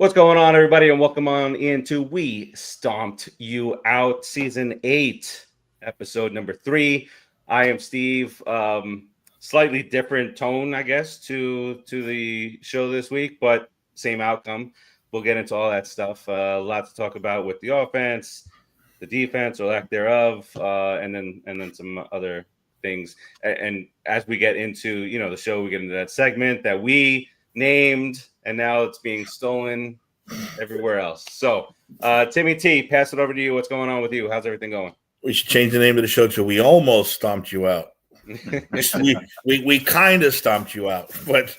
What's going on, everybody, and welcome on into We Stomped You Out, Season 8, Episode number 3. I am Steve. Slightly different tone, I guess, to the show this week, but same outcome. We'll get into all that stuff. A lot to talk about with the offense, the defense, or lack thereof, and then some other things. And as we get into the show, we get into that segment that we named, and now it's being stolen everywhere else. So, Timmy T, pass it over to you. What's going on with you? How's everything going? We should change the name of the show to "We Almost Stomped You Out." we kind of stomped you out, but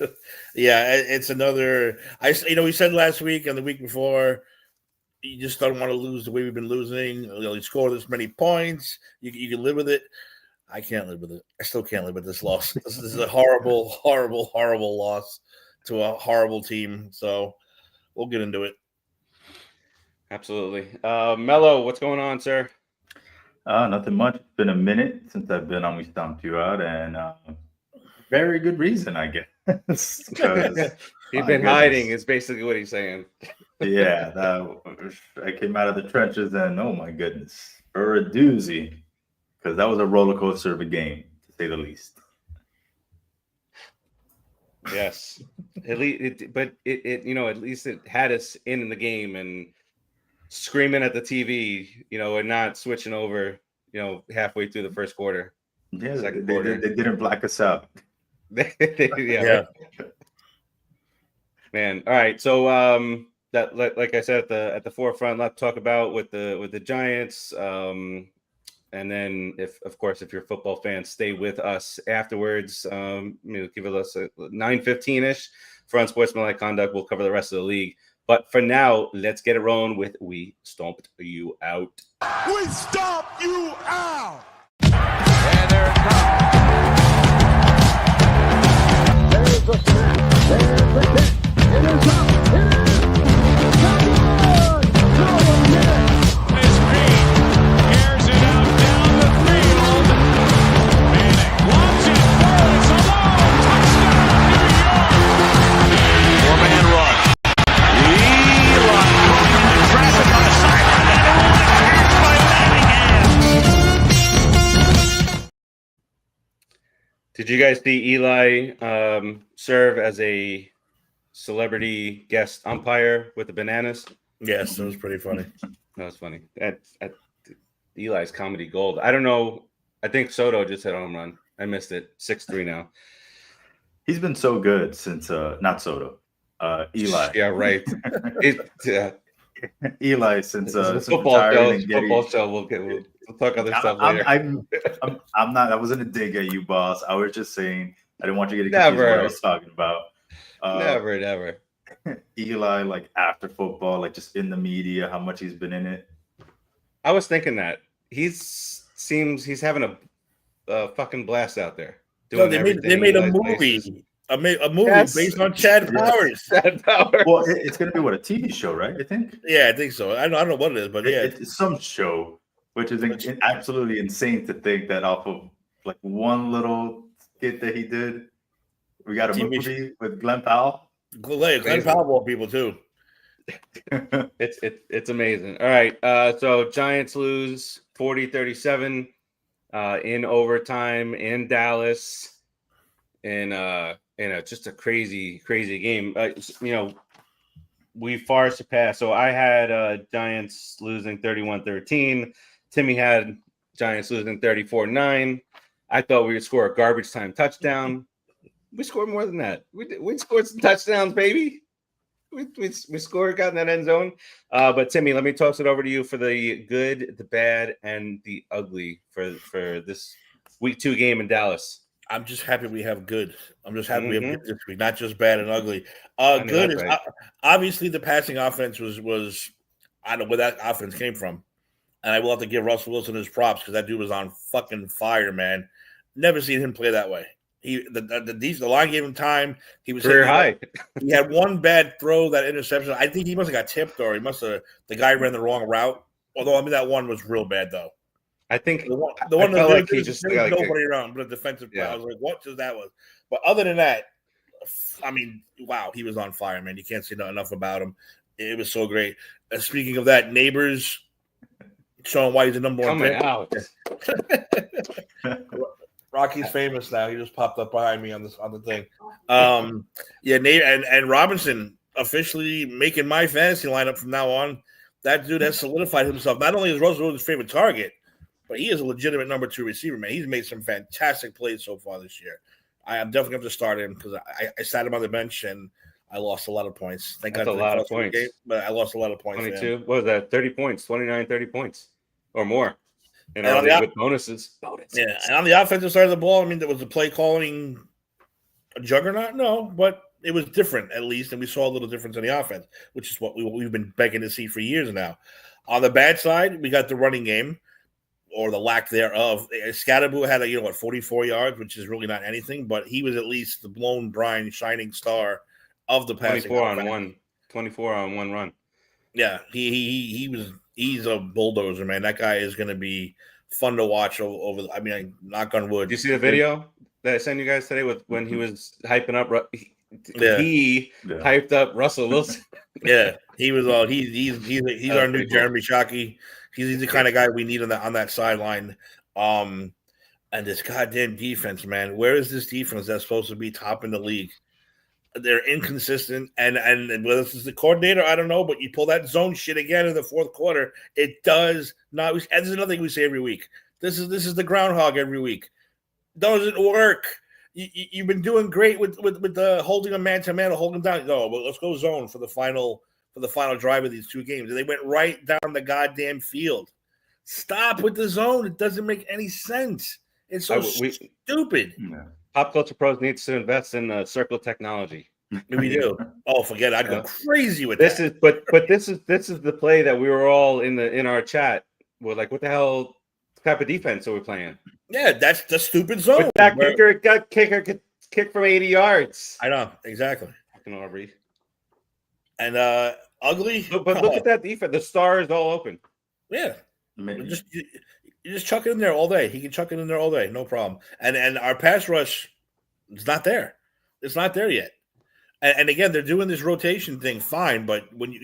yeah, it's another. We said last week and the week before, you just don't want to lose the way we've been losing. You score this many points, you can live with it. I can't live with it. I still can't live with this loss. This is a horrible, horrible, horrible loss to a horrible team. So we'll get into it. Absolutely. Mello, what's going on, sir? Nothing much. It's been a minute since I've been on We Stomped You Out, and very good reason, I guess. He's been hiding is basically what he's saying. Yeah, I came out of the trenches, and oh my goodness, for a doozy, because that was a roller coaster of a game, to say the least. Yes, at least, at least it had us in the game and screaming at the TV, and not switching over, halfway through the first quarter. Yeah, they didn't black us out. Yeah. Man, all right. So that, like I said, at the forefront, let's talk about with the Giants. And then, if you're a football fan, stay with us afterwards. Give us a 9:15-ish for unsportsmanlike conduct. We'll cover the rest of the league. But for now, let's get it rolling with We Stomped You Out. We stomped you out! And there it comes. There's the snap. There's the kick. It is up. It is. It's Green. Airs it out down the field. Manning wants it. It's alone. Touchdown, New York. Four-man rush. Traffic on the sideline. Catch by Manningham. Did you guys see Eli serve as a celebrity guest umpire with the bananas? Yes, that was pretty funny. That was funny. At Eli's comedy gold. I don't know. I think Soto just hit a home run. I missed it. 6-3 now. He's been so good since not Soto. Eli. Yeah, right. Eli since football show. We'll talk other stuff later. I'm not. That wasn't a dig at you, boss. I was just saying I didn't want you to get confused what I was talking about. Never. Eli, like after football, like just in the media, how much he's been in it. I was thinking that he's having a fucking blast out there. No, they made a movie. A movie based on Chad Powers. Chad Powers. Well, it's going to be a TV show, right? I think. Yeah, I think so. I don't know what it is, but yeah, it's some show, which is absolutely insane to think that off of like one little skit that he did, we got a movie with Glenn Powell. Glenn Powell people too. It's amazing. All right, so Giants lose 40-37 in overtime in Dallas, in just a crazy game. We far surpassed. So I had Giants losing 31-13. Timmy had Giants losing 34-9. I thought we would score a garbage time touchdown. We scored more than that. We scored some touchdowns, baby. We scored, got in that end zone. But Timmy, let me toss it over to you for the good, the bad, and the ugly for this week 2 game in Dallas. I'm just happy we have good. I'm just happy we have good this week, not just bad and ugly. Good is right. Obviously the passing offense was I don't know where that offense came from, and I will have to give Russell Wilson his props because that dude was on fucking fire, man. Never seen him play that way. The line gave him time. He was career high. He had one bad throw, that interception. I think he must have got tipped, or the guy ran the wrong route. Although that one was real bad though. I think the one that like he just there was nobody around, but a defensive play. I was like, what just that was? But other than that, I mean, wow, he was on fire, man. You can't say enough about him. It was so great. Speaking of that, Nabers showing why he's the number one Coming pick. out. Rocky's famous now. He just popped up behind me on the thing. And Robinson officially making my fantasy lineup from now on. That dude has solidified himself. Not only is Russell Wilson's favorite target, but he is a legitimate number 2 receiver, man. He's made some fantastic plays so far this year. I am definitely going to start him because I sat him on the bench and I lost a lot of points. That's a lot of points. Game, but I lost a lot of points. 22. What was that? 30 points, 29, 30 points or more. And on the with bonuses. Yeah, and on the offensive side of the ball, I mean, there was a play calling a juggernaut? No, but it was different at least, and we saw a little difference in the offense, which is what we've been begging to see for years now. On the bad side, we got the running game, or the lack thereof. Scatterboo had 44 yards, which is really not anything, but he was at least the blown brine shining star of the passing. 24 on one run. Yeah, he's a bulldozer, man. That guy is going to be fun to watch over. I mean, knock on wood. Did you see the video that I sent you guys today with when he was hyping up? He hyped up Russell Wilson. Yeah, he was. He's our new Jeremy Shockey. He's the kind of guy we need on that sideline. And this goddamn defense, man. Where is this defense that's supposed to be top in the league? They're inconsistent, and whether this is the coordinator, I don't know. But you pull that zone shit again in the fourth quarter, it does not. And this is another thing we say every week. This is the groundhog every week. Doesn't work. You've been doing great with the holding a man to man, holding down. No, but let's go zone for the final drive of these two games. And they went right down the goddamn field. Stop with the zone. It doesn't make any sense. It's so stupid. Yeah. Pop Culture Pros needs to invest in circle technology. We do. Oh, forget it. I'd go crazy with this. That. This is the play that we were all in our chat. We're like, what the hell type of defense are we playing? Yeah, that's the stupid zone. But that kicker kick from 80 yards. I know exactly. Fucking Aubrey. And ugly. But look at that defense. The star is all open. Yeah. You just chuck it in there all day. He can chuck it in there all day, no problem. And our pass rush is not there. It's not there yet. And again, they're doing this rotation thing fine, but when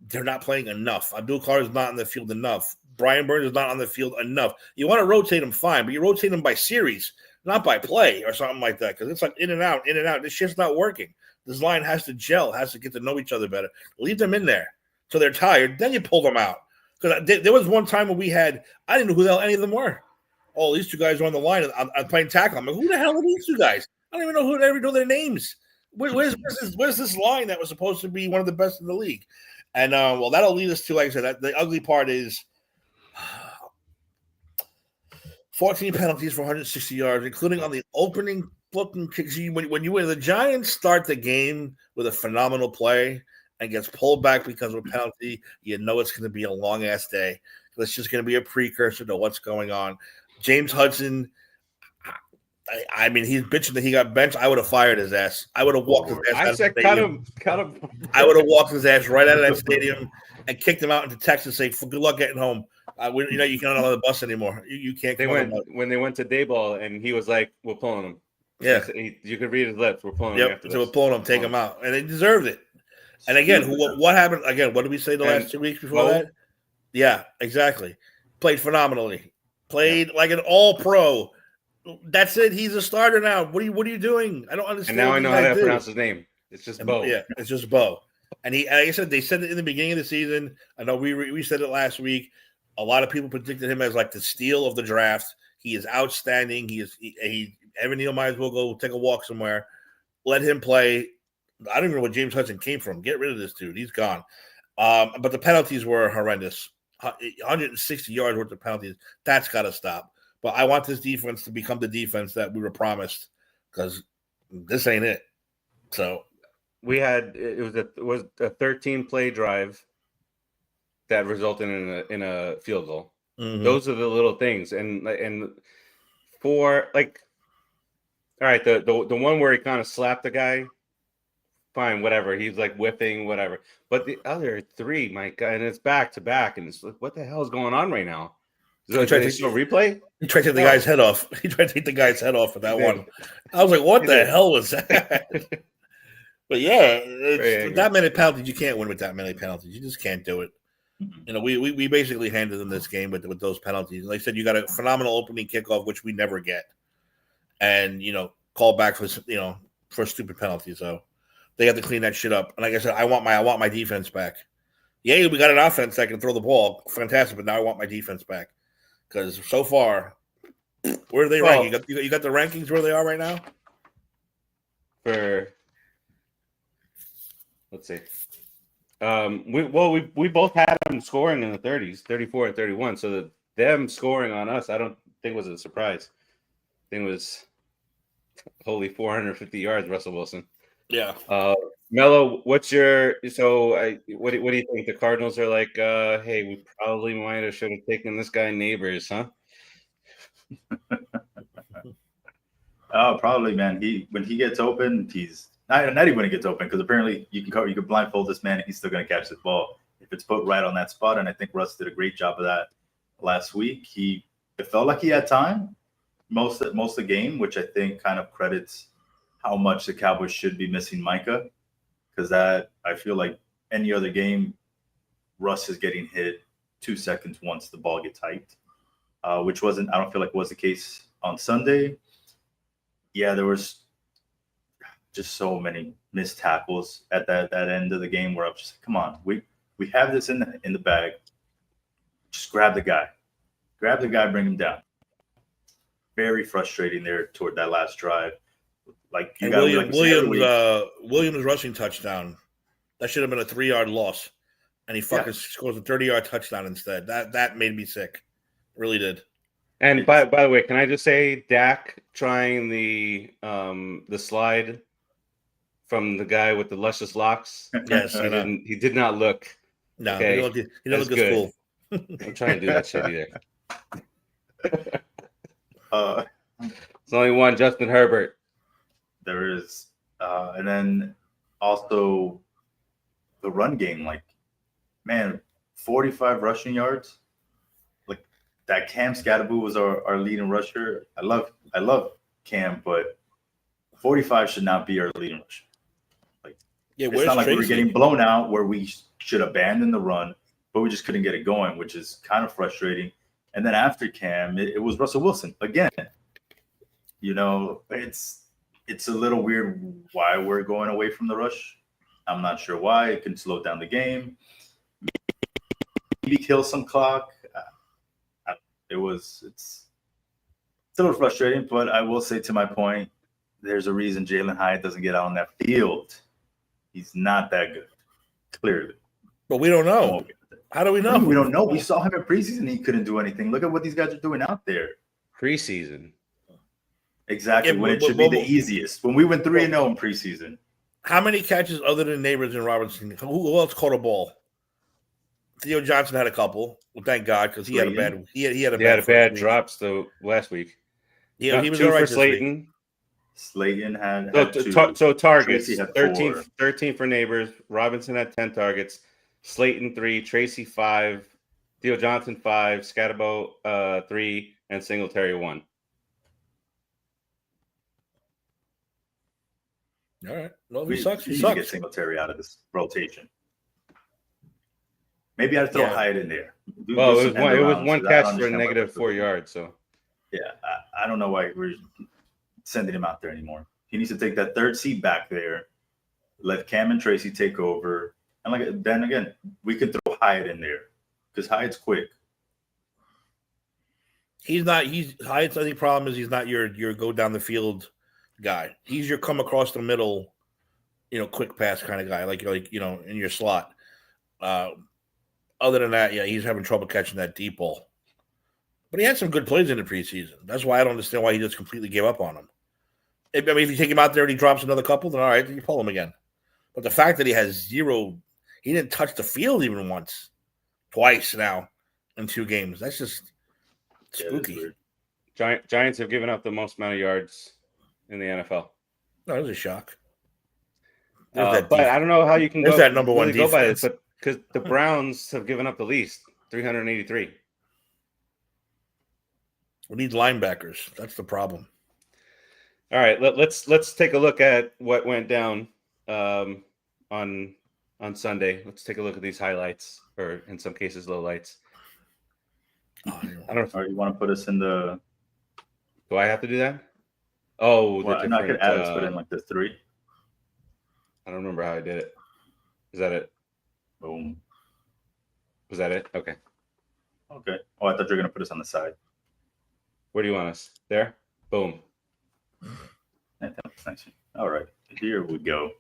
they're not playing enough. Abdul Carr is not on the field enough. Brian Burns is not on the field enough. You want to rotate them fine, but you rotate them by series, not by play or something like that, because it's like in and out, in and out. This shit's not working. This line has to gel, has to get to know each other better. Leave them in there so they're tired. Then you pull them out. Because there was one time when I didn't know who the hell any of them were. Oh, these two guys are on the line. I'm playing tackle. I'm like, who the hell are these two guys? I don't even know who. I ever know their names. Where's this line that was supposed to be one of the best in the league? And that'll lead us to, like I said, the ugly part is 14 penalties for 160 yards, including on the opening fucking kicks. When the Giants start the game with a phenomenal play and gets pulled back because of a penalty, you know it's going to be a long-ass day. It's just going to be a precursor to what's going on. James Hudson, I mean, he's bitching that he got benched. I would have fired his ass. I would have walked his ass out of the stadium. Cut him. I would have walked his ass right out of that stadium and kicked him out into Texas and say, good luck getting home. You can't on the bus anymore. You can't. When they went to Dayball, and he was like, we're pulling him. Yeah. You could read his lips. We're pulling him after this. So we're pulling him, take him out. And they deserved it. And again, what happened? Again, what did we say the last 2 weeks before that? Yeah, exactly. Played phenomenally. Played like an all-pro. That's it. He's a starter now. What are you doing? I don't understand. And now I know how to pronounce his name. It's just Bo. Yeah, it's just Bo. And like I said, they said it in the beginning of the season. I know we said it last week. A lot of people predicted him as like the steal of the draft. He is outstanding. Evan Neal might as well go take a walk somewhere. Let him play. I don't even know where James Hudson came from. Get rid of this dude. He's gone. But the penalties were horrendous. 160 yards worth of penalties. That's got to stop. But I want this defense to become the defense that we were promised, because this ain't it. So we had it was a 13-play drive that resulted in a field goal. Mm-hmm. Those are the little things, and for like, all right, the one where he kind of slapped the guy. Fine, whatever. He's like whipping, whatever. But the other three, my God, and it's back to back, and it's like, what the hell is going on right now? Is there a replay? He tried to take the guy's head off. He tried to take the guy's head off for that one. I was like, what the hell was that? But yeah, Very that many penalties, you can't win with that many penalties. You just can't do it. Mhm. You know, we basically handed them this game with those penalties. Like I said, you got a phenomenal opening kickoff, which we never get, and call back for for a stupid penalty. So they have to clean that shit up. And like I said, I want my defense back. Yeah, we got an offense that can throw the ball, fantastic. But now I want my defense back because so far, where are they ranking? You got the rankings where they are right now. Let's see. We both had them scoring in the 30s, 34 and 31. So them scoring on us, I don't think was a surprise. I think it was holy 450 yards, Russell Wilson. Yeah. Mello, what do you think? The Cardinals are like, hey, we probably might have should have taken this guy Nabers, huh? Oh, probably, man. When he gets open, he's not even when he gets open, because apparently you can blindfold this man and he's still going to catch the ball if it's put right on that spot. And I think Russ did a great job of that last week. It felt like he had time most of the game, which I think kind of credits how much the Cowboys should be missing Micah, because that I feel like any other game, Russ is getting hit 2 seconds once the ball gets hyped, which I don't feel like was the case on Sunday. Yeah, there was just so many missed tackles at that end of the game where I was just like, come on, we have this in the bag. Just grab the guy, bring him down. Very frustrating there toward that last drive. Like Williams rushing touchdown. That should have been a 3-yard loss, and he scores a 30-yard touchdown instead. That made me sick. It really did. And by the way, can I just say Dak trying the slide from the guy with the luscious locks? Yes, he did not look. No, okay, he doesn't look as cool. I'm trying to do that shit either. It's only one, Justin Herbert. There is, and then also the run game. Like, man, 45 rushing yards. Like that, Cam Scatterboo was our leading rusher. I love Cam, but 45 should not be our leading rusher. Like, it's not like we were getting blown out where we should abandon the run, but we just couldn't get it going, which is kind of frustrating. And then after Cam, it was Russell Wilson again. It's a little weird why we're going away from the rush. I'm not sure why. It can slow down the game, maybe kill some clock. It's a little frustrating, but I will say, to my point, there's a reason Jalen Hyatt doesn't get out on that field. He's not that good, clearly. But we don't know. How do we know? We don't know. We saw him in preseason. He couldn't do anything. Look at what these guys are doing out there. Preseason. Exactly, when it should be the easiest. When we went 3-0 in preseason. How many catches other than Nabers and Robinson? Who else caught a ball? Theo Johnson had a couple. Well, thank God, because he had a bad drops though last week. Yeah, he was 2 all right for Slayton. Slayton had 2. So targets, had 13 for Nabers. Robinson had 10 targets. Slayton 3, Tracy 5, Theo Johnson 5, Scatterbo 3, and Singletary 1. All right. Well, we sucks. He sucks. Get Singletary out of this rotation. Maybe I'd throw Hyatt in there. It was one catch for a negative -4 yards. So yeah, I don't know why we're sending him out there anymore. He needs to take that third seat back there. Let Cam and Tracy take over, and then again, we could throw Hyatt in there because Hyatt's quick. Hyatt's only problem is he's not your go down the field guy. He's your come across the middle, quick pass kind of guy, like in your slot. Other than that, yeah, he's having trouble catching that deep ball. But he had some good plays in the preseason. That's why I don't understand why he just completely gave up on him. If you take him out there and he drops another couple, then all right, then you pull him again. But the fact that he has zero, he didn't touch the field even twice now in 2 games. That's just spooky. Giants have given up the most amount of yards in the NFL. No, it was a shock. But I don't know how you can go that number one defense. Go by this, but because the Browns have given up the least, 383. We need linebackers. That's the problem. All right, let's take a look at what went down on Sunday. Let's take a look at these highlights, or in some cases, lowlights. Oh, I don't know. Or you want to put us in the? Do I have to do that? Oh, Well, the no, I could different. add us, put in like the 3. I don't remember how I did it. Is that it? Boom. Was that it? Okay. Okay. Oh, I thought you were gonna put us on the side. Where do you want us? There? Boom. That's nice. All right, here we go.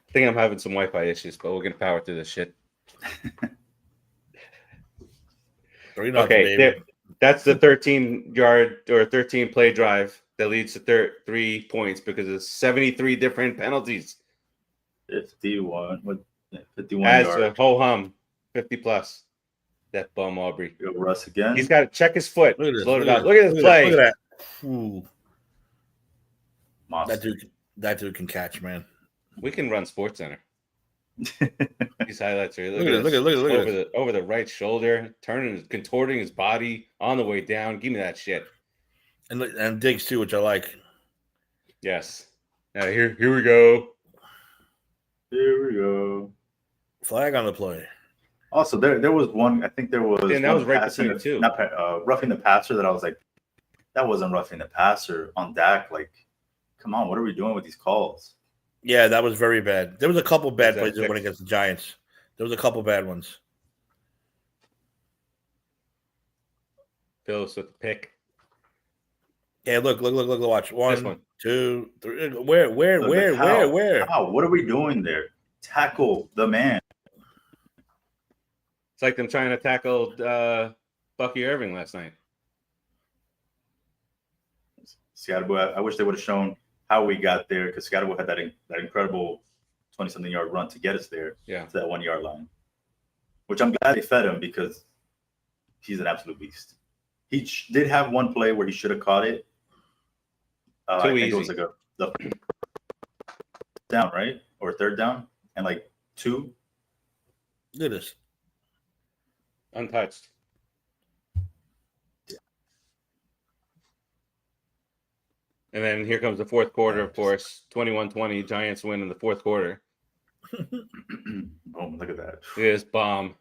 I think I'm having some Wi-Fi issues, but we're gonna power through this shit. Okay, that's the 13-yard or 13 play drive that leads to 3 points because of 73 different penalties. 51. What? 51 As yards. a ho hum, 50 plus. That bum Aubrey. Go Russ again. He's got to check his foot. Look at this. Load it up. Look at this play. Look at that. Ooh, Monster. that dude can catch, man. We can run Sports Center. These highlights are Look at this. over the right shoulder, contorting his body on the way down. Give me that shit. And digs too, which I like. Yes. Now here we go. Here we go. Flag on the play. Also, there was one. I think there was. And that one was right passing between the two. Not roughing the passer. That I was like, that wasn't roughing the passer on Dak. Like, come on, what are we doing with these calls? Yeah, that was very bad. There was a couple bad that plays that fixed? went against the Giants. There was a couple bad ones. Phillips with the pick. Yeah, look, watch. This 1, one. 2, 3. Where? How? What are we doing there? Tackle the man. It's like them trying to tackle Bucky Irving last night. Seattle. I wish they would have shown how we got there because Seattle had that incredible 20-something yard run to get us there. Yeah. To that 1 yard line, which I'm glad they fed him because he's an absolute beast. He did have one play where he should have caught it. I think easy. it was like the down, right? Or third down and like 2. Look at this. Untouched. And then here comes the fourth quarter, of course. 21-20. Giants win in the fourth quarter. Boom, look at that. Look at this bomb.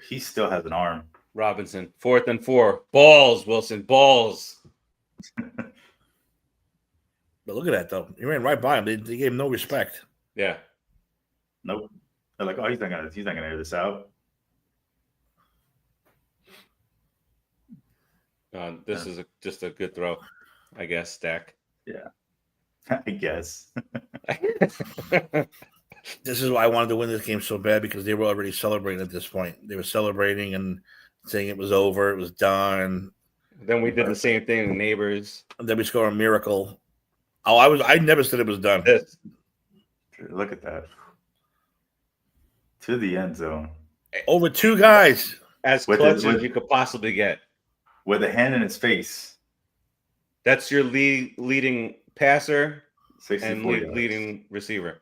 He still has an arm. Robinson. 4th and 4. Balls, Wilson. Balls. But look at that, though. He ran right by him. They gave him no respect. Yeah. Nope. They're like, oh, he's not gonna air this out. This is just a good throw, I guess, Dak. Yeah. I guess. This is why I wanted to win this game so bad because they were already celebrating at this point. They were celebrating and saying it was over, it was done. Then we did the same thing with Neighbors. And then we score a miracle. Oh, I never said it was done. This. Look at that. To the end zone. Over 2 guys. As clutch as you could possibly get. With a hand in his face. That's your leading passer and 64 yards. leading receiver.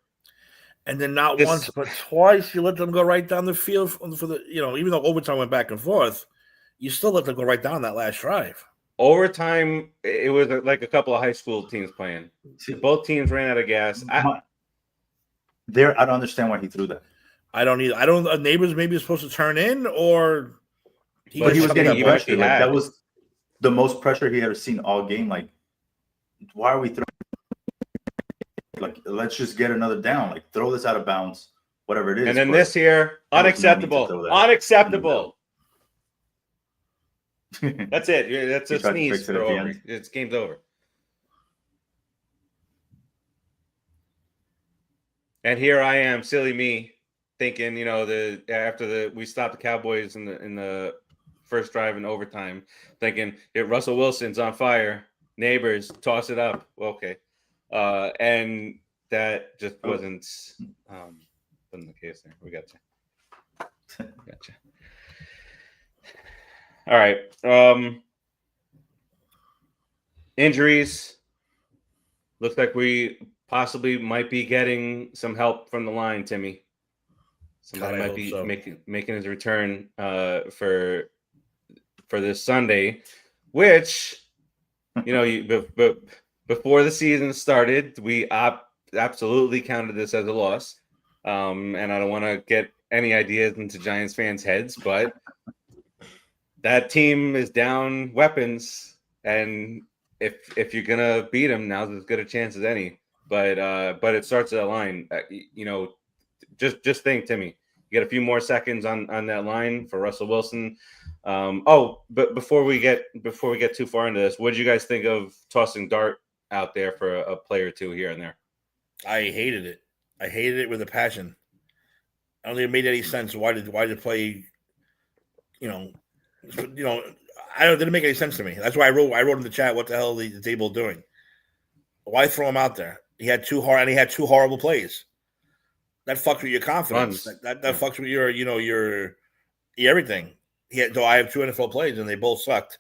And then not once, but twice, you let them go right down the field for the, even though overtime went back and forth, you still let them go right down that last drive. Overtime, it was like a couple of high school teams playing. Both teams ran out of gas. I don't understand why he threw that. I don't either. Neighbors maybe supposed to turn in or But he was getting pressure. Like, had. that was the most pressure he ever seen all game. Like, why are we throwing? Like, let's just get another down. Like, throw this out of bounds, whatever it is. And then this here, unacceptable. Unacceptable. That's it. That's a sneeze for Aubrey. It's game's over. And here I am, silly me, thinking, after we stopped the Cowboys in the first drive in overtime, thinking Russell Wilson's on fire. Neighbors, toss it up. Okay. And that just wasn't the case there. We got you. Gotcha. All right. Injuries. Looks like we possibly might be getting some help from the line, Timmy. Somebody might be making his return for this Sunday, which before the season started, we absolutely counted this as a loss. And I don't want to get any ideas into Giants fans' heads, but that team is down weapons, and if you're gonna beat them, now's as good a chance as any. But it starts at a line. Just think, Timmy, you get a few more seconds on that line for Russell Wilson. But before we get too far into this, what did you guys think of tossing Dart out there for a play or two here and there? I hated it. I hated it with a passion. I don't think it made any sense. Why did play? It didn't make any sense to me. That's why I wrote in the chat, what the hell is the table doing? Why throw him out there? He had two horrible plays. That fucks with your confidence. That fucks with your everything. I have two NFL plays and they both sucked.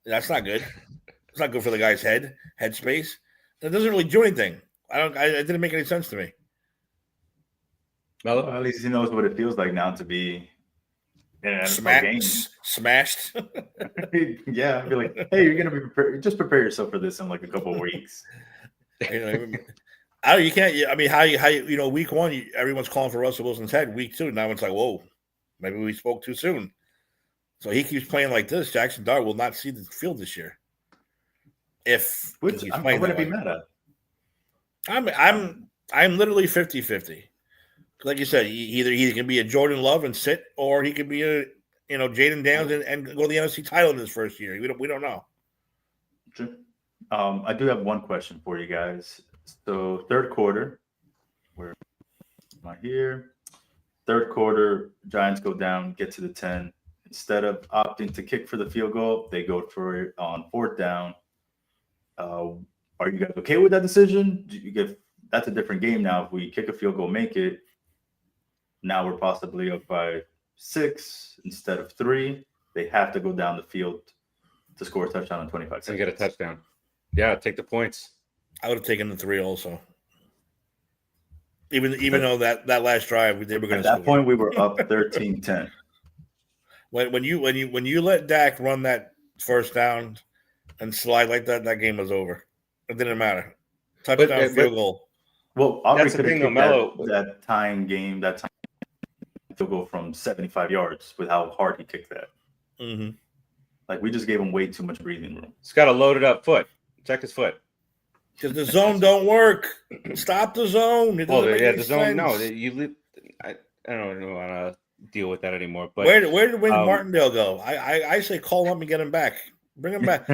That's not good. It's not good for the guy's headspace. It doesn't really do anything. It didn't make any sense to me. Well, at least he knows what it feels like now to be in an NFL game. Smashed. Yeah, I'd be like, hey, you're gonna be prepared. Just prepare yourself for this in like a couple of weeks. You can't. I mean, how week one, everyone's calling for Russell Wilson's head. Week two, now it's like, whoa, maybe we spoke too soon. So he keeps playing like this. Jaxson Dart will not see the field this year. I wouldn't be mad at. I'm literally 50-50. Like you said, either he can be a Jordan Love and sit, or he could be a Jaden Daniels and go to the NFC title in his first year. We don't know. Sure. I do have one question for you guys. So third quarter, where am I here? Third quarter, Giants go down, get to the 10. Instead of opting to kick for the field goal, they go for it on fourth down. Are you guys okay with that decision? That's a different game now. If we kick a field goal, make it, now we're possibly up by 6 instead of 3. They have to go down the field to score a touchdown in 25 seconds. And get a touchdown. Yeah, take the points. I would have taken the 3 also. Even though that last drive they were going to. At that point, we were up 13-10. When you let Dak run that first down and slide like that, that game was over. It didn't matter. Touchdown, field goal. Well, Aubrey could have kicked that time field goal from 75 yards with how hard he kicked that. Mm-hmm. Like, we just gave him way too much breathing room. He's got a loaded up foot. Check his foot. Because the zone don't work. Stop the zone. It doesn't make any zone. sense. No, I don't want to deal with that anymore. But where did Wayne Martindale go? I say call him and get him back. Bring him back.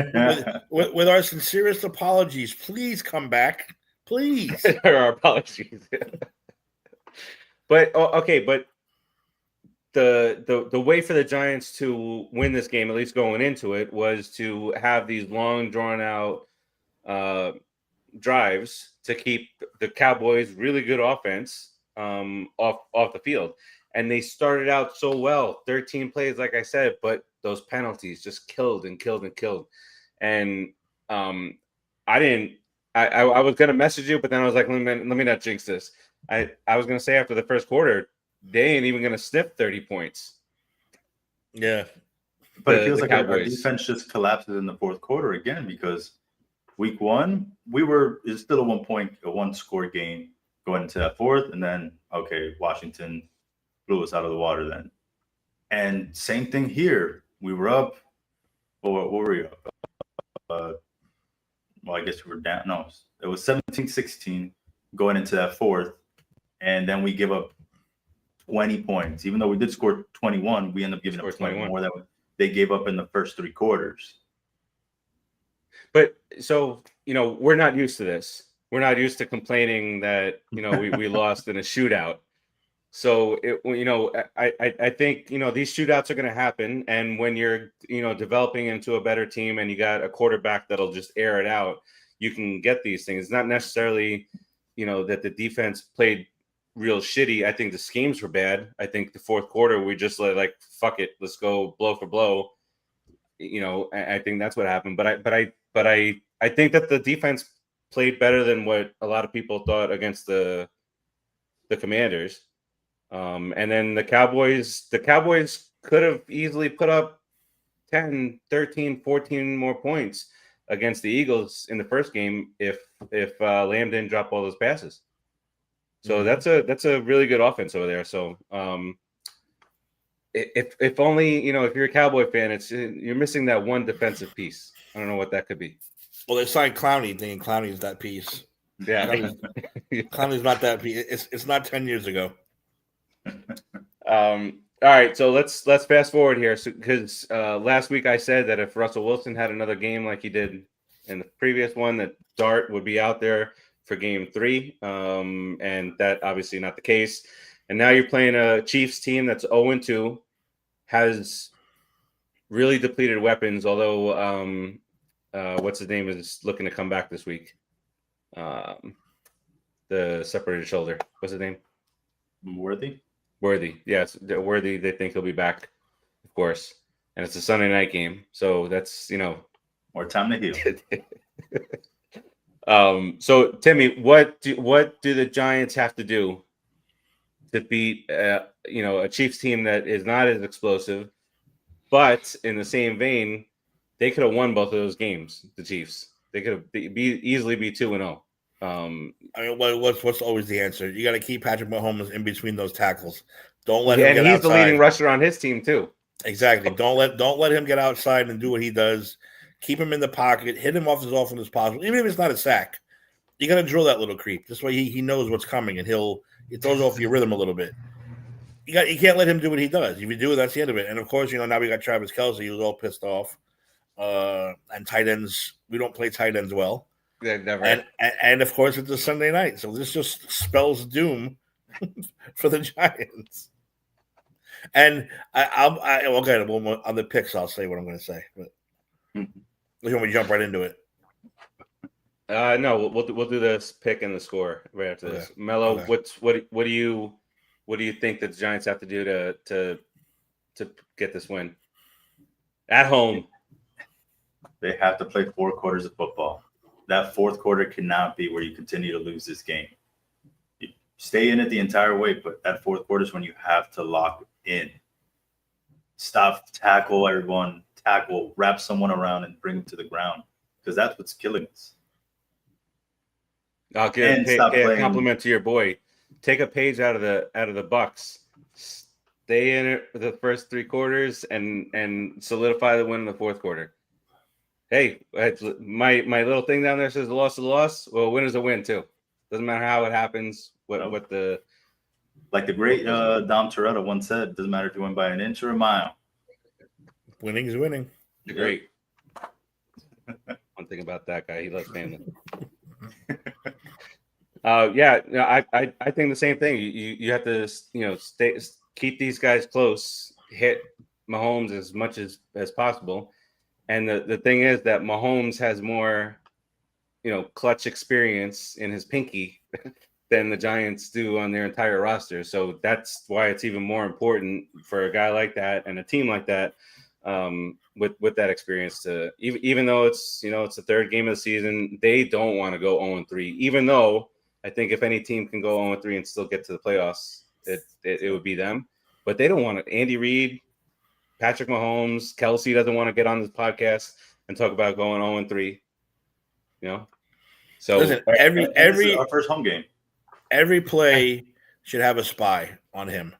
with our sincerest apologies. Please come back. Please. Our apologies. But the way for the Giants to win this game, at least going into it, was to have these long, drawn out drives to keep the Cowboys' really good offense off the field. And they started out so well, 13 plays, like I said, but those penalties just killed. And I was gonna message you, but then I was like, let me not jinx this. I was gonna say after the first quarter, they ain't even gonna sniff 30 points. Yeah. But it feels like our defense just collapses in the fourth quarter again, because week one, it's still a one-score game going into that fourth, and then Washington blew us out of the water then. And same thing here. We were up. What were we up? I guess we were down. No, it was 17-16 going into that fourth, and then we give up 20 points. Even though we did score 21, we end up giving up 20 more than they gave up in the first 3 quarters. But so, we're not used to this. We're not used to complaining that, we lost in a shootout. So, I think, these shootouts are going to happen. And when you're, developing into a better team and you got a quarterback that'll just air it out, you can get these things. It's not necessarily, that the defense played real shitty. I think the schemes were bad. I think the fourth quarter, we just like, fuck it, let's go blow for blow. I think that's what happened. But I think that the defense played better than what a lot of people thought against the Commanders. And then the Cowboys could have easily put up 10, 13, 14 more points against the Eagles in the first game if Lamb didn't drop all those passes. So that's a really good offense over there. So if only if you're a Cowboy fan, you're missing that one defensive piece. I don't know what that could be. Well, they signed Clowney, thinking Clowney's that piece. Yeah, Clowney's not that piece. It's not 10 years ago. All right, so let's fast forward here, because last week I said that if Russell Wilson had another game like he did in the previous one, that Dart would be out there for Game 3, and that obviously not the case. And now you're playing a Chiefs team that's 0-2, has really depleted weapons. Although what's his name is looking to come back this week. The separated shoulder. What's his name? Worthy, yes, Worthy. They think he'll be back, of course, and it's a Sunday night game, so that's more time to heal. So Timmy, what do the Giants have to do to beat a Chiefs team that is not as explosive, but in the same vein, they could have won both of those games. The Chiefs, they could have easily be 2-0. I mean, what's always the answer? You got to keep Patrick Mahomes in between those tackles. Don't let him get outside. And he's the leading rusher on his team too. Exactly. Don't let him get outside and do what he does. Keep him in the pocket. Hit him off as often as possible, even if it's not a sack. You got to drill that little creep. This way he knows what's coming, and he throws off your rhythm a little bit. You can't let him do what he does. If you do, that's the end of it. And of course, now we got Travis Kelce, who's all pissed off. And tight ends, we don't play tight ends well. Yeah, never. And of course, it's a Sunday night, so this just spells doom for the Giants. And on the picks, I'll say what I'm going to say. But you want me to jump right into it? No, we'll do this pick and the score right after this. Mello, what do you think that the Giants have to do to get this win at home? They have to play 4 quarters of football. That fourth quarter cannot be where you continue to lose this game. You stay in it the entire way, but that fourth quarter is when you have to lock in. Stop, tackle everyone, wrap someone around and bring them to the ground, because that's what's killing us. I'll pay a compliment to your boy. Take a page out of the Bucks. Stay in it for the first 3 quarters and solidify the win in the fourth quarter. Hey, my little thing down there says the loss is a loss. Well, a win is a win too. Doesn't matter how it happens. Like the great Dom Toretto once said, doesn't matter if you win by an inch or a mile. Winning is winning. Great. One thing about that guy, he loves family. I think the same thing. You have to keep these guys close, hit Mahomes as much as possible. And the thing is that Mahomes has more, clutch experience in his pinky than the Giants do on their entire roster. So that's why it's even more important for a guy like that and a team like that, with that experience to even though it's it's the third game of the season, they don't want to go 0-3. Even though I think if any team can go 0-3 and still get to the playoffs, it would be them. But they don't want it. Andy Reid, Patrick Mahomes, Kelce doesn't want to get on this podcast and talk about going 0-3. So listen, every our first home game. Every play should have a spy on him.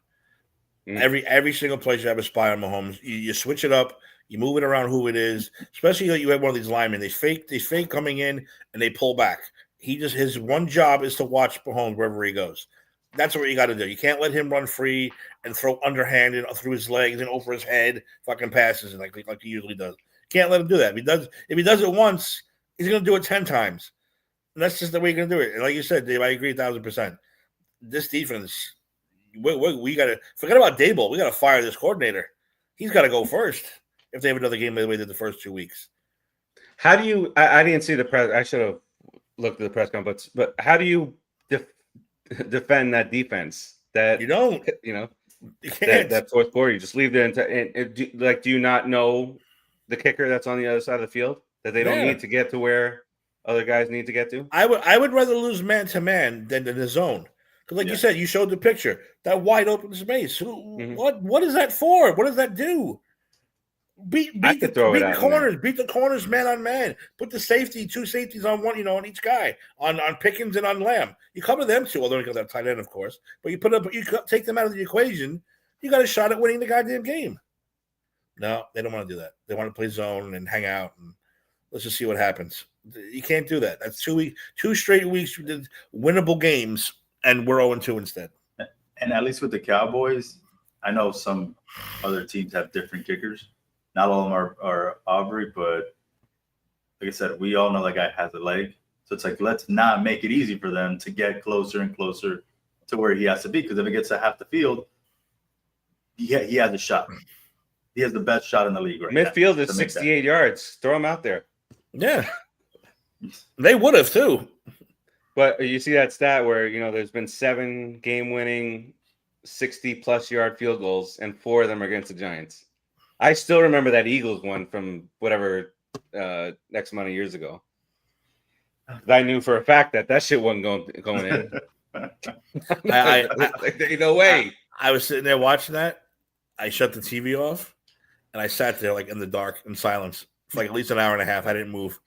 Every single play should have a spy on Mahomes. You switch it up. You move it around who it is. Especially you have one of these linemen. They fake coming in and they pull back. His one job is to watch Mahomes wherever he goes. That's what you got to do. You can't let him run free and throw underhanded through his legs and over his head fucking passes like he usually does. Can't let him do that. If he does it once, he's going to do it 10 times. And that's just the way you're going to do it. And like you said, Dave, I agree 1,000%. This defense, we got to forget about Dable. We got to fire this coordinator. He's got to go first if they have another game the way they did the first 2 weeks. How do you? I didn't see the press. I should have looked at the press conference. But how do you defend that defense? That you don't. You can't. That fourth quarter, you just leave there do you not know the kicker that's on the other side of the field that they don't need to get to where other guys need to get to? I would rather lose man to man than in the zone. Because you said, you showed the picture, that wide open space. What is that for? What does that do? Beat the corners. Beat the corners man on man. Put the two safeties on one, on each guy, on Pickens and on Lamb. You cover them too, although you got that tight end, of course. But you take them out of the equation. You got a shot at winning the goddamn game. No, they don't want to do that. They want to play zone and hang out and let's just see what happens. You can't do that. That's 2 straight weeks we did winnable games, and we're 0-2 instead. And at least with the Cowboys, I know some other teams have different kickers. Not all of them are Aubrey, but like I said, we all know that guy has a leg. So it's like, let's not make it easy for them to get closer and closer to where he has to be. Because if it gets to half the field, he has a shot. He has the best shot in the league right now. Midfield is 68 yards. Throw him out there. Yeah. They would have, too. But you see that stat where, there's been 7 game-winning 60-plus yard field goals, and 4 of them are against the Giants. I still remember that Eagles one from whatever X amount of years ago. I knew for a fact that shit wasn't going in. No way. I was sitting there watching that. I shut the TV off, and I sat there like in the dark in silence for like at least an hour and a half. I didn't move.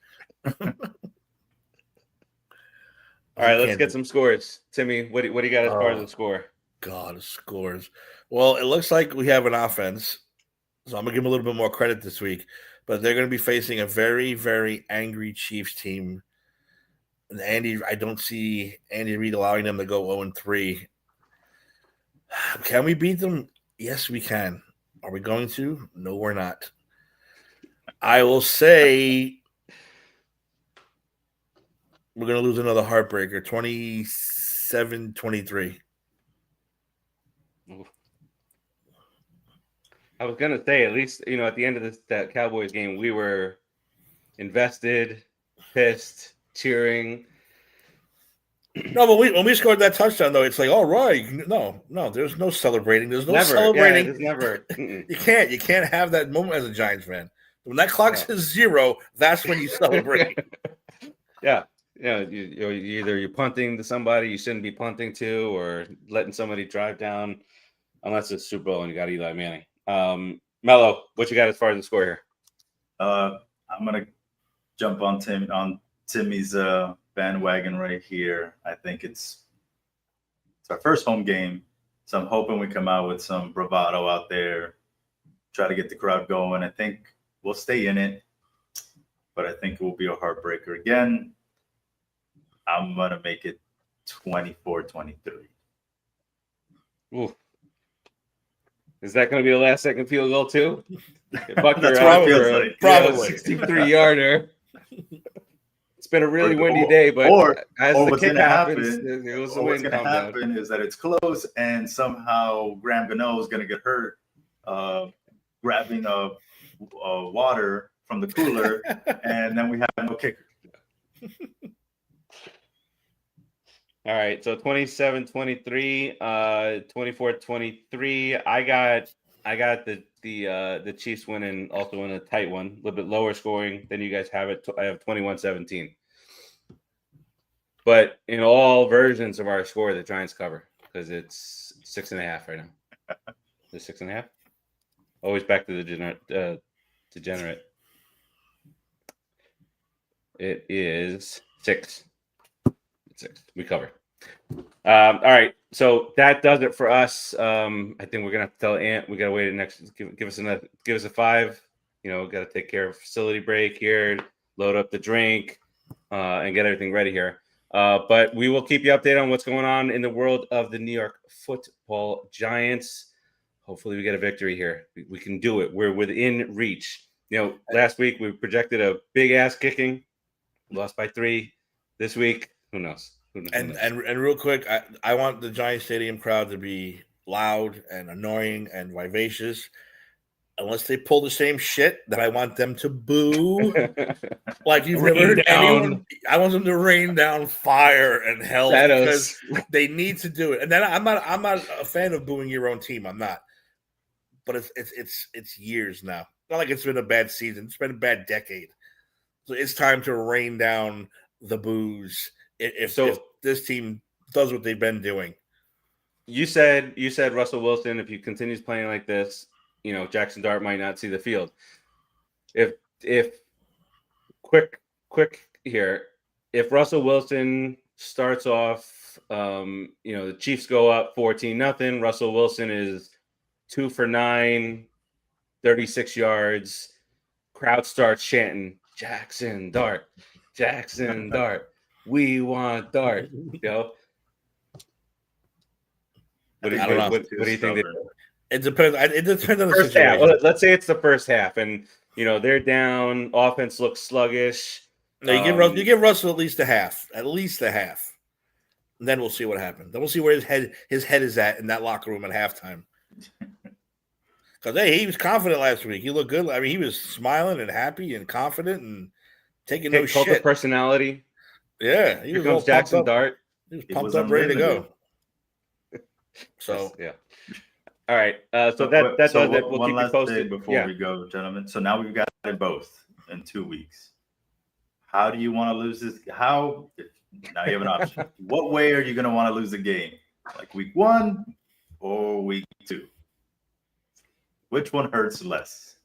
All right, let's get some scores. Timmy, what do you got as far as the score? God, scores. Well, it looks like we have an offense. So I'm going to give them a little bit more credit this week. But they're going to be facing a very, very angry Chiefs team. And I don't see Andy Reid allowing them to go 0-3. Can we beat them? Yes, we can. Are we going to? No, we're not. I will say we're going to lose another heartbreaker, 27-23. I was gonna say, at least at the end of that Cowboys game, we were invested, pissed, cheering. No, but when we scored that touchdown, though, it's like, all right, no, there's no celebrating. There's no celebrating. Yeah, there's never. You can't have that moment as a Giants fan. When that clock says 0, that's when you celebrate. Yeah, you're punting to somebody you shouldn't be punting to, or letting somebody drive down, unless it's Super Bowl and you got Eli Manning. Mello, what you got as far as the score here? I'm gonna jump on Timmy's bandwagon right here. I think it's our first home game, so I'm hoping we come out with some bravado out there, try to get the crowd going. I think we'll stay in it, but I think it will be a heartbreaker again. I'm gonna make it 24-23. Ooh. Is that going to be a last-second field goal too? That's what it feels like. Probably 63-yarder. It's been a really windy day, but as the what's kick going to happen, what's going to happen is that it's close, and somehow Graham Gano is going to get hurt, grabbing a water from the cooler, and then we have no kicker. All right, so 27-23, 24-23. I got the Chiefs winning, also in a tight one, a little bit lower scoring than you guys have it. I have 21-17. But in all versions of our score, the Giants cover because it's 6.5 right now. Is it 6.5? Always back to the degenerate. It is 6. 6. We cover. All right. So that does it for us. I think we're gonna have to tell Ant we gotta wait next. Give us a 5. Got to take care of facility break here, load up the drink, and get everything ready here. But we will keep you updated on what's going on in the world of the New York Football Giants. Hopefully, we get a victory here. We can do it. We're within reach. Last week we projected a big ass kicking, lost by 3. This week, who knows? And real quick, I want the Giants Stadium crowd to be loud and annoying and vivacious. Unless they pull the same shit, that I want them to boo. Like you've never heard anyone. I want them to rain down fire and hell because they need to do it. And then I'm not a fan of booing your own team. I'm not. But it's years now. Not like it's been a bad season. It's been a bad decade. So it's time to rain down the boos. If this team does what they've been doing. You said Russell Wilson, if he continues playing like this, Jaxson Dart might not see the field. if quick here, if Russell Wilson starts off, the Chiefs go up 14-0. Russell Wilson is 2 for 9, 36 yards. Crowd starts chanting, Jaxson Dart, Jaxson Dart. We want Dart. What do you think? It depends. It depends on the First situation. half. Let's say it's the first half, and they're down. Offense looks sluggish. No, you give Russell at least a half. At least a half. And then we'll see what happens. Then we'll see where his head is at in that locker room at halftime. Because he was confident last week. He looked good. I mean, he was smiling and happy and confident and taking no shit. Cult of personality. Yeah, Here comes Jaxson Dart. He was pumped up, ready to go. So yeah. All right. So that does it. We'll one keep you last posted thing before we go, gentlemen. So now we've got it both in 2 weeks. How do you want to lose this? Now you have an option. What way are you going to want to lose the game? Like week 1 or week 2? Which one hurts less?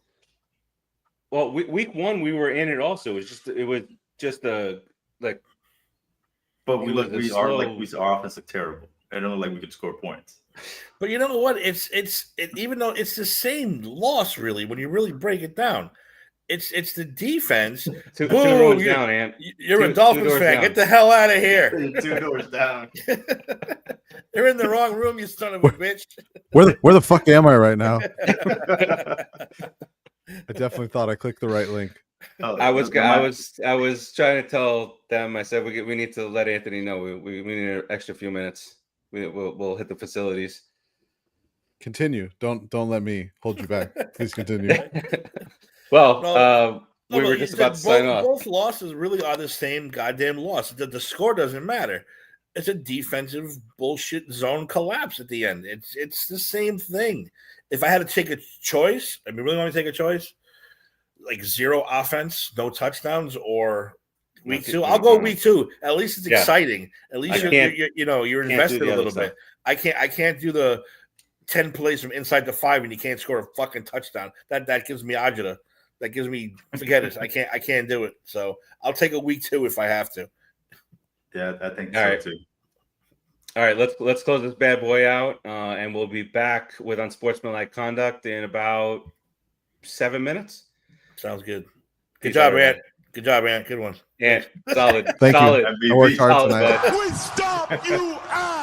Well, week 1 we were in it also. It was just a like. But our offense looked terrible. I don't look like we could score points. But you know what? Even though it's the same loss, really, when you really break it down, it's the defense. Two doors down, Ant. You're a Dolphins fan. Down. Get the hell out of here. 2 doors down. You're in the wrong room, you son of a bitch. Where the fuck am I right now? I definitely thought I clicked the right link. I was trying to tell them. I said we need to let Anthony know we need an extra few minutes. We'll hit the facilities. Continue. Don't let me hold you back. Please continue. We were just about to sign off. Both losses really are the same goddamn loss. The score doesn't matter. It's a defensive bullshit zone collapse at the end. It's the same thing. If I had to take a choice, I mean, really want to take a choice, like 0 offense, no touchdowns, or week 2. I'll go week 2. At least it's exciting. At least you're invested a little bit. I can't do the 10 plays from inside the 5 and you can't score a fucking touchdown. That gives me agita. That gives me forget it. I can't do it. So I'll take a week 2 if I have to. Yeah, I think so too. All right, let's close this bad boy out, and we'll be back with Unsportsmanlike Conduct in about 7 minutes. Sounds good. Good job, Ant. Good job, Ant. Good one. Yeah, solid. Thank solid. you. I worked hard tonight. We stomp you out.